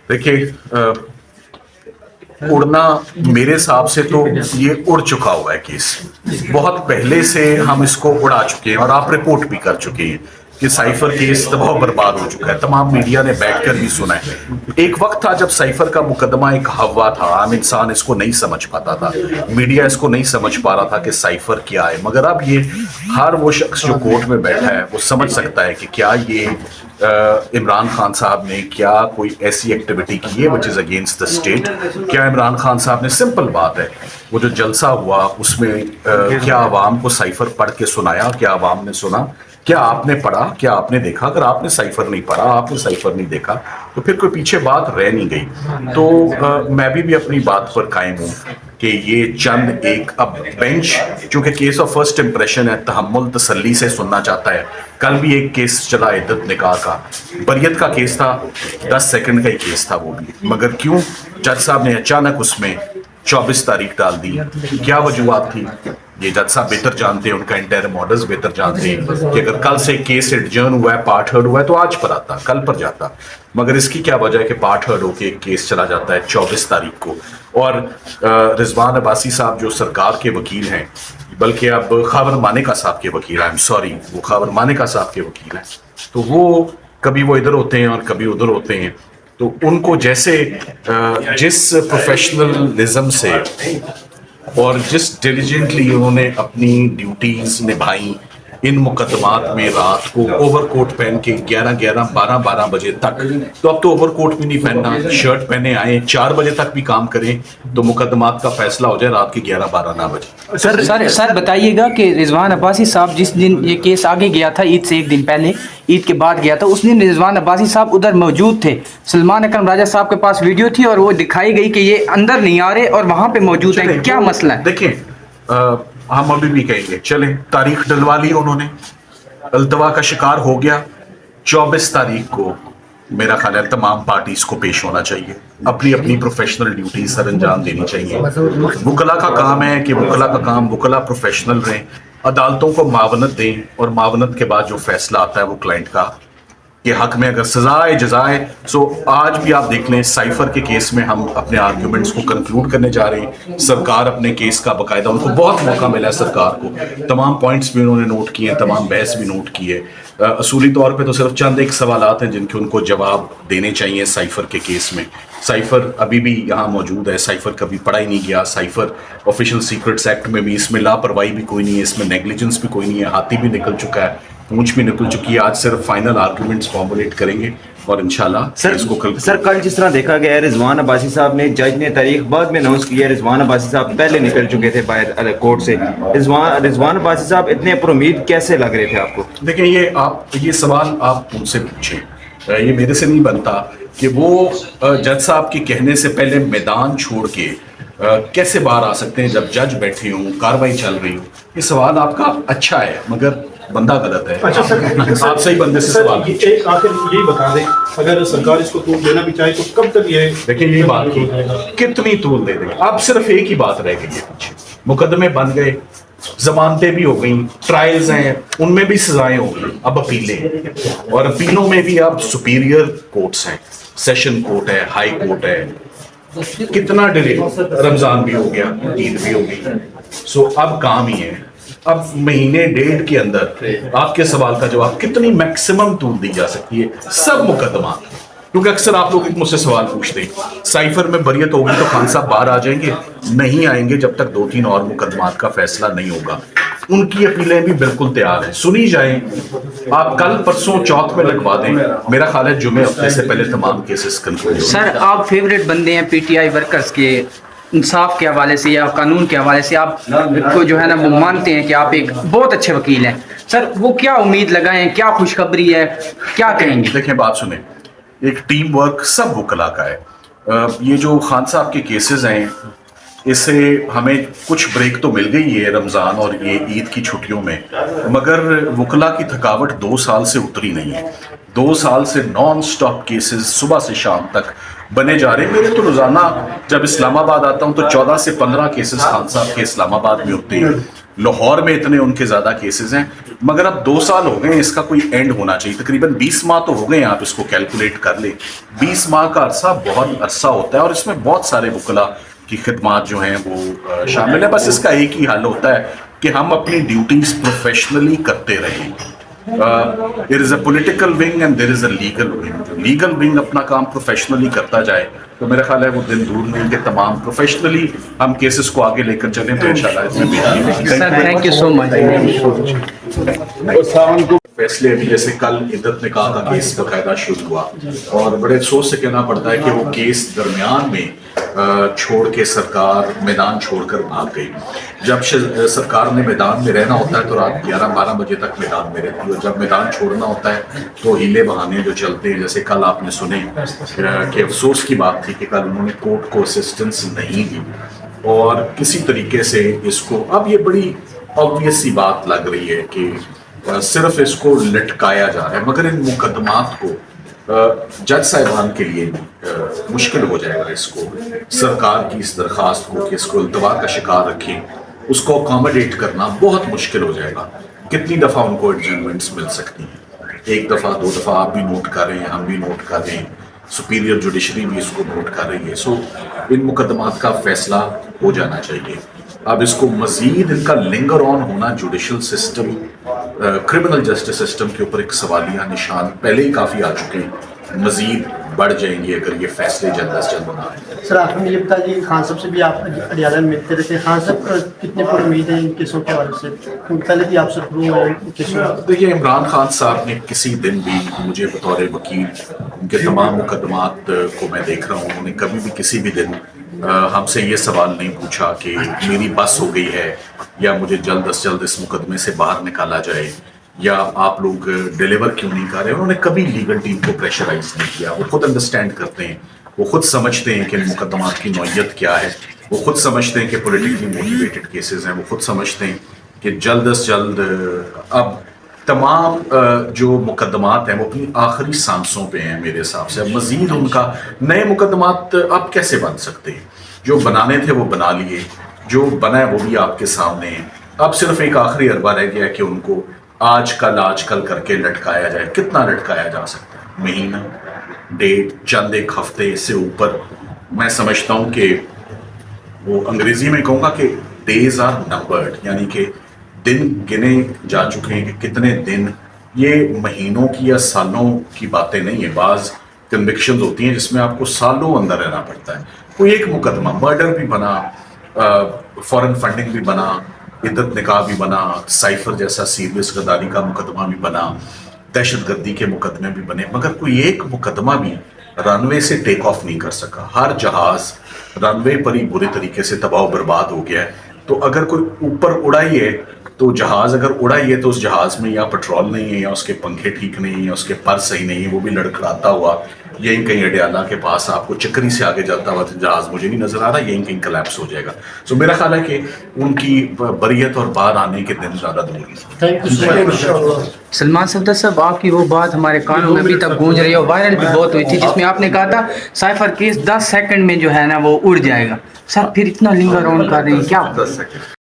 देखिए, उड़ना मेरे हिसाब से तो ये उड़ चुका हुआ है केस। बहुत पहले से हम इसको उड़ा चुके हैं और आप रिपोर्ट भी कर चुके हैं कि साइफर केस तबाह बर्बाद हो चुका है। तमाम मीडिया ने बैठकर भी सुना है। एक वक्त था जब साइफर का मुकदमा एक हवा था, आम इंसान इसको नहीं समझ पाता था, मीडिया इसको नहीं समझ पा रहा था कि साइफर क्या है। मगर अब ये हर वो शख्स जो कोर्ट में बैठा है वो समझ सकता है कि क्या ये इमरान खान साहब ने क्या कोई ऐसी एक्टिविटी की है which is against the state. क्या इमरान खान साहब ने, सिंपल बात है, वो जो जलसा हुआ उसमें क्या आवाम को साइफर पढ़ के सुनाया, क्या आवाम ने सुना, क्या आपने पढ़ा, क्या आपने देखा? अगर आपने साइफर नहीं पढ़ा, आपने साइफर नहीं देखा, तो फिर कोई पीछे बात रह नहीं गई। तो मैं भी अपनी बात पर कायम हूँ कि ये चंद एक अब बेंच, चूंकि केस ऑफ फर्स्ट इंप्रेशन है, तहम्मुल तसल्ली से सुनना चाहता है। कल भी एक केस चला इद्दत निकाह का, बरियत का केस था, 10 सेकंड का ही केस था वो भी, मगर क्यों जज साहब ने अचानक उसमें 24 तारीख डाल दी? क्या वजूहत थी? ये जज साहब बेहतर जानते हैं, उनका इंटरम ऑर्डर्स बेहतर जानते हैं कि अगर कल से केस एडजर्न हुआ है, पार्ट हर्ड हुआ है, तो आज पर आता, कल पर जाता। मगर इसकी क्या वजह है कि पार्ट हर्ड होके केस चला जाता है 24 तारीख को? और रिजवान अब्बासी साहब जो सरकार के वकील हैं, बल्कि अब खावर मानेका साहब के वकील, आई एम सॉरी, वो खावर मानेका साहब के वकील हैं, तो वो कभी वो इधर होते हैं और कभी उधर होते हैं। तो उनको जैसे जिस प्रोफेशनलिज्म से और जिस डिलीजेंटली उन्होंने अपनी ड्यूटीज निभाई इन मुकदमात में, रात को ओवरकोट पहन के 11-12 बजे तक, तो अब तो ओवरकोट भी नहीं पहनना, शर्ट पहने आए, 4 बजे तक भी काम करें तो मुकदमात का फैसला हो जाए रात के 11-12 बजे। सर बताइएगा कि रिजवान अब्बासी साहब जिस दिन ये केस आगे गया था, ईद से एक दिन पहले, ईद के बाद गया था, उस दिन रिजवान अब्बासी साहब उधर मौजूद थे। सलमान अकरम राजा साहब के पास वीडियो थी और वो दिखाई गई कि ये अंदर नहीं आ रहे और वहां पे मौजूद है। क्या मसला है? देखिए, हम अभी भी कहेंगे, चलें, तारीख डलवा ली उन्होंने, अल्तवा का शिकार हो गया। 24 तारीख को मेरा ख्याल है तमाम पार्टीज को पेश होना चाहिए, अपनी अपनी प्रोफेशनल ड्यूटी सर अंजाम देनी चाहिए। वकला का काम है कि वकला प्रोफेशनल रहें, अदालतों को मावनत दें और मावनत के बाद जो फैसला आता है वो क्लाइंट का के हक में अगर सजाए जजाए। सो आज भी आप देख लें, साइफर के केस में हम अपने आर्ग्यूमेंट्स को कंक्लूड करने जा रहे हैं। सरकार अपने केस का बकायदा, उनको बहुत मौका मिला है सरकार को, तमाम पॉइंट्स भी उन्होंने नोट किए हैं, तमाम बहस भी नोट की है। असूली तौर पे तो सिर्फ चंद एक सवालात हैं जिनके उनको जवाब देने चाहिए साइफर के केस में। साइफर अभी भी यहाँ मौजूद है, साइफर कभी पढ़ा ही नहीं गया। साइफर ऑफिशियल सीक्रेट्स एक्ट में भी इसमें लापरवाही भी कोई नहीं है, इसमें नेग्लिजेंस भी कोई नहीं है, हाथी भी निकल चुका है, पूंछ भी निकल चुकी है। आज सिर्फ फाइनल आर्गुमेंट्स फॉर्मुलेट करेंगे और इंशाल्लाह इसको कल जिस तरह देखा गया है, रिजवान अब्बासी साहब ने, जज ने तारीख बाद में अनाउंस किया, रिजवान अब्बासी साहब पहले निकल चुके थे बाहर कोर्ट से। रिजवान अब्बासी साहब इतने पुरुमीद कैसे लग रहे थे आपको? देखिए, ये सवाल आप उनसे पूछें, ये मेरे से नहीं बनता कि वो जज साहब के कहने से पहले मैदान छोड़ के कैसे बाहर आ सकते हैं जब जज बैठे हों, कार्रवाई चल रही हो। ये सवाल आपका अच्छा है मगर बंदा गलत है। अच्छा सर, आप सही बंदे से सवाल कीजिए। एक आखिर यही बता दें, अगर सरकार इसको तूल देना भी चाहे तो कब तक ये? देखिए, यही बात की, कितनी तूल दे दें? अब सिर्फ एक ही बात रह गई है पीछे, मुकदमे बन गए, जमानतें भी हो गई, ट्रायल्स हैं, उनमें भी सजाएं हो गई, अब अपीलें, और अपीलों में भी अब सुपीरियर कोर्ट्स हैं, सेशन कोर्ट है, हाई कोर्ट है। कितना डिले, रमजान भी हो गया, ईद भी हो गई। सो अब काम ही है, अब महीने डेढ़ के अंदर आपके सवाल का जवाब, कितनी मैक्सिमम तूल दी जा सकती है सब मुकदमा? क्योंकि अक्सर आप लोग मुझसे सवाल पूछते हैं, साइफर में बरियत होगी तो खान साहब बाहर आ जाएंगे? नहीं आएंगे जब तक 2-3 और मुकदमात का फैसला नहीं होगा। उनकी अपीलें भी बिल्कुल तैयार हैं, सुनी जाएं। आप कल परसों चौथ में लगवा दें, मेरा ख्याल है जुमे हफ्ते से पहले तमाम केसेस कंक्लूड। सर, आप फेवरेट बंदे हैं पीटीआई वर्कर्स के, इंसाफ के हवाले से या कानून के हवाले से आप को जो है ना वो मानते हैं कि आप एक बहुत अच्छे वकील हैं। सर, वो क्या उम्मीद लगाएं, क्या खुशखबरी है, क्या कहेंगे? देखें, बात सुने, एक टीम वर्क सब वकला का है। ये जो खान साहब के केसेस हैं, इससे हमें कुछ ब्रेक तो मिल गई है रमज़ान और ये ईद की छुट्टियों में, मगर वकला की थकावट 2 साल से उतरी नहीं है। 2 साल से नॉन स्टॉप केसेस सुबह से शाम तक बने जा रहे हैं। मेरे तो रोज़ाना जब इस्लामाबाद आता हूँ तो 14 से 15 केसेस खान साहब के इस्लामाबाद में होते हैं। लाहौर में इतने उनके ज़्यादा केसेस हैं। मगर अब 2 साल हो गए, इसका कोई एंड होना चाहिए। तकरीबन 20 माह तो हो गए, आप इसको कैलकुलेट कर ले। 20 माह का अरसा बहुत अरसा होता है और इसमें बहुत सारे वकला की खिदमात जो हैं वो शामिल है। बस इसका एक ही हल होता है कि हम अपनी ड्यूटीज प्रोफेशनली करते रहें। There is a political wing and there is a legal wing. Legal wing अपना काम प्रोफेशनली करता जाए तो मेरा ख्याल है वो दिन दूर नहीं कि तमाम प्रोफेशनली हम केसेस को आगे लेकर चलें तो इंशाल्लाह इसमें बेहतरी sir thank you so much. फैसले अभी जैसे कल इद्दत निकाह का केस बकायदा शुरू हुआ और बड़े अफसोस से कहना पड़ता है कि वो केस दरमियान में छोड़ के सरकार मैदान छोड़कर भाग गई। जब सरकार ने मैदान में रहना होता है तो रात 11-12 बजे तक मैदान में रहती है और जब मैदान छोड़ना होता है तो हीले बहाने जो चलते हैं, जैसे कल आपने सुने कि अफसोस की बात थी कि कल उन्होंने कोर्ट को असिस्टेंस नहीं दी और किसी तरीके से इसको, अब ये बड़ी ऑब्वियस सी बात लग रही है कि सिर्फ इसको लटकाया जा रहा है, मगर इन मुकदमात को जज साहिबान के लिए भी मुश्किल हो जाएगा इसको सरकार की इस दरख्वास्त को कि इसको इल्तवा का शिकार रखें, उसको अकोमोडेट करना बहुत मुश्किल हो जाएगा। कितनी दफ़ा उनको एडजमेंट्स मिल सकती हैं, 1 दफ़ा 2 दफ़ा आप भी नोट कर रहे हैं, हम भी नोट कर रहे हैं, सुपीरियर जुडिशरी भी इसको नोट कर रही है। सो इन मुकदमात का फैसला हो जाना चाहिए। अब इसको मजीद इनका लिंगर ऑन होना judicial system, criminal justice system के ऊपर एक सवालिया निशान पहले ही काफ़ी आ चुके हैं, मजीद बढ़ जाएंगे अगर ये फैसले जल्द अज जल्द ना आए। सर आप हमें ये बता दीजिए, खान साहब से भी आप अडियाला में मिलते रहते हैं, खान साहब कितने पर उम्मीद है इन केसों के हवाले से? पहले भी आप सरफरू केसों। देखिए, इमरान खान साहब ने किसी दिन भी मुझे बतौर वकील उनके तमाम मुकदमात को मैं देख रहा हूँ, उन्होंने कभी भी किसी भी दिन हमसे ये सवाल नहीं पूछा कि मेरी बस हो गई है या मुझे जल्द अज जल्द इस मुकदमे से बाहर निकाला जाए या आप लोग डिलीवर क्यों नहीं कर रहे। उन्होंने कभी लीगल टीम को प्रेशराइज नहीं किया। वो खुद अंडरस्टैंड करते हैं, वो खुद समझते हैं कि मुकदमात की नौयत क्या है, वो खुद समझते हैं कि पॉलिटिकली मोटिवेटेड केसेस हैं, वो खुद समझते हैं कि जल्द अज जल्द अब तमाम जो मुकदमात हैं वो अपनी आखिरी सांसों पे हैं मेरे हिसाब से। अब मजीद उनका नए मुकदमात अब कैसे बन सकते हैं? जो बनाने थे वो बना लिए, जो बना है वो भी आपके सामने है। अब सिर्फ एक आखिरी अरबा रह गया है कि उनको आजकल करके लटकाया जाए। कितना लटकाया जा सकता है? महीना, डेढ़, चंद एक हफ्ते, इससे ऊपर मैं समझता हूँ कि वो अंग्रेजी में कहूँगा कि डेज आर नंबर्ड, यानी कि दिन गिने जा चुके हैं कि कितने दिन। ये महीनों की या सालों की बातें नहीं है। बाज़ कन्विक्शंस होती हैं जिसमें आपको सालों अंदर रहना पड़ता है। कोई एक मुकदमा, मर्डर भी बना, फॉरेन फंडिंग भी बना, इद्दत निकाह भी बना, साइफर जैसा सीरियस गद्दारी का मुकदमा भी बना, दहशतगर्दी के मुकदमे भी बने, मगर कोई एक मुकदमा भी रनवे से टेक ऑफ नहीं कर सका। हर जहाज रनवे पर ही बुरी तरीके से तबाह बर्बाद हो गया है। तो अगर कोई ऊपर उड़ा ही है तो जहाज अगर उड़ा ही है तो उस जहाज में या पेट्रोल नहीं है या उसके पंखे ठीक नहीं है या उसके पर सही नहीं है, वो भी लड़खड़ाता हुआ यहीं कहीं अडियाला के पास आपको चक्री से आगे जाता हुआ जहाज मुझे नहीं नजर आ रहा, यहीं कहीं कोलैप्स हो जाएगा। सो मेरा ख्याल है कि उनकी बरियत और बाहर आने के दिन ज़्यादा दूर नहीं। Thank you so much. Salman Safdar साहब, आपकी वो बात हमारे कानों में अभी तक गूंज रही है और वायरल भी बहुत हुई थी, जिसमें आपने कहा था साइफर केस 10 सेकंड में जो है ना वो उड़ जाएगा। सर फिर इतना लिंगर ऑन कर रहे हैं क्या? 10 सेकंड